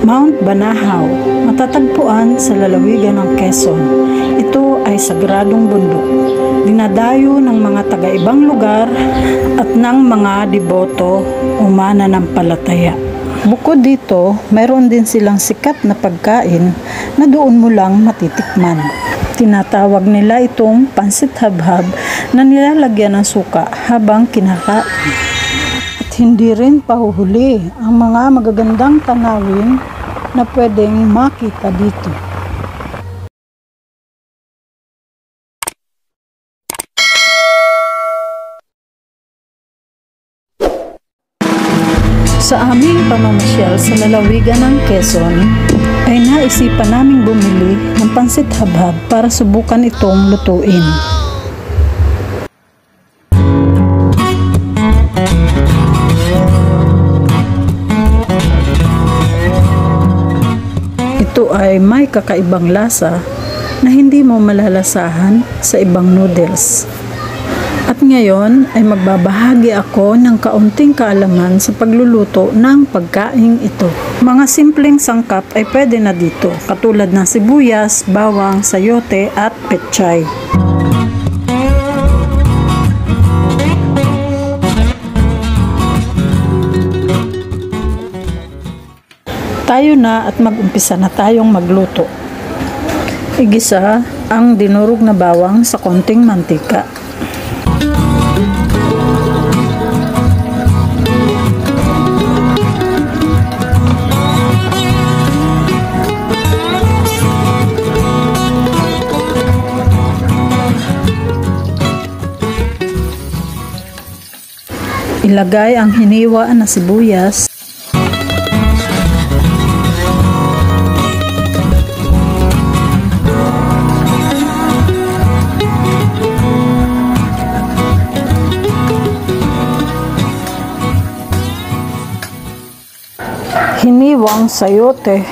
Mount Banahaw, matatagpuan sa lalawigan ng Quezon. Ito ay sagradong bundok. Dinadayo ng mga taga-ibang lugar at ng mga deboto o mananampalataya. Bukod dito, mayroon din silang sikat na pagkain na doon mo lang matitikman. Tinatawag nila itong pansit habhab na nilalagyan ng suka habang kinakain. At hindi rin pahuhuli ang mga magagandang tanawin na pwedeng makita dito. Sa aming pamamasyal sa lalawigan ng Quezon, ay naisipan naming bumili ng pansit habhab para subukan itong lutuin. Ito ay may kakaibang lasa na hindi mo malalasahan sa ibang noodles. At ngayon ay magbabahagi ako ng kaunting kaalaman sa pagluluto ng pagkaing ito. Mga simpleng sangkap ay pwede na dito, katulad ng sibuyas, bawang, sayote at pechay. Tayo na at mag-umpisa na tayong magluto. Igisa ang dinurog na bawang sa konting mantika. Ilagay ang hiniwa na sibuyas. Hiniwang sayote.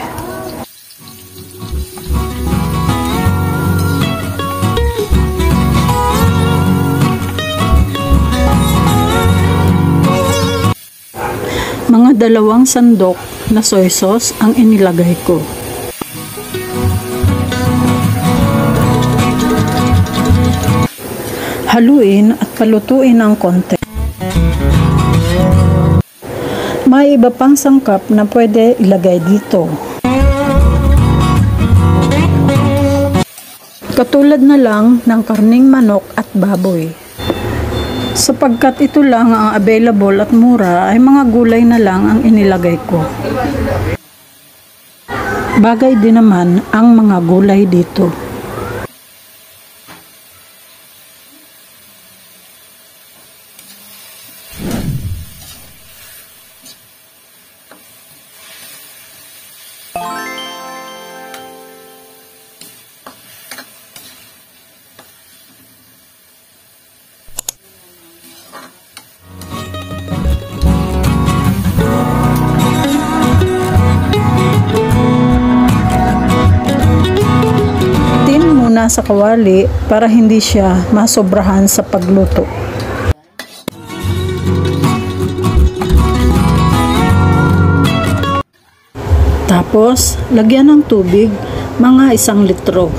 Mga 2 sandok na soy sauce ang inilagay ko. Haluin at palutuin ng konti. May iba pang sangkap na pwede ilagay dito. Katulad na lang ng karning manok at baboy. Sapagkat ito lang ang available at mura, ay mga gulay na lang ang inilagay ko. Bagay din naman ang mga gulay dito. Sa kawali para hindi siya masobrahan sa pagluto. Tapos, lagyan ng tubig, mga 1 litro.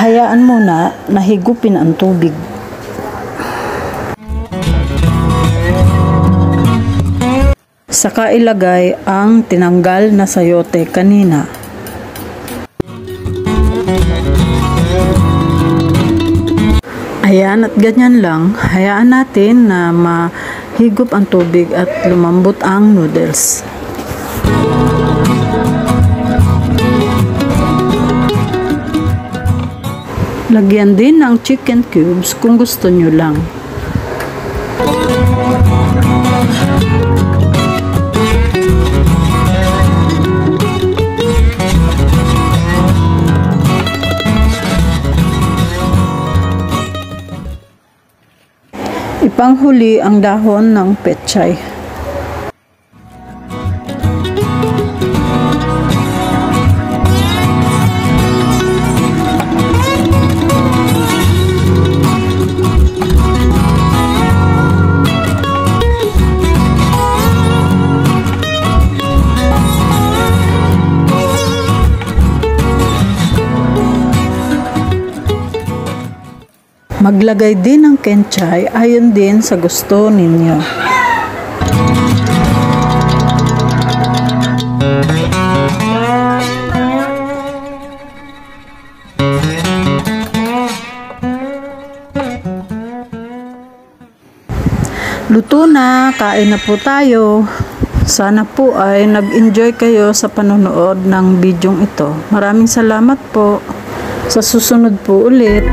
Hayaan muna na higupin ang tubig. Saka ilagay ang tinanggal na sayote kanina. Ayan, at ganyan lang. Hayaan natin na mahigop ang tubig at lumambot ang noodles. Lagyan din ng chicken cubes kung gusto nyo lang. panghuli ang dahon ng pechay. Maglagay din ng kenchay ayon din sa gusto ninyo. Luto na, kain na po tayo. Sana po ay nag-enjoy kayo sa panonood ng bidyong ito. Maraming salamat po. Sa susunod po ulit.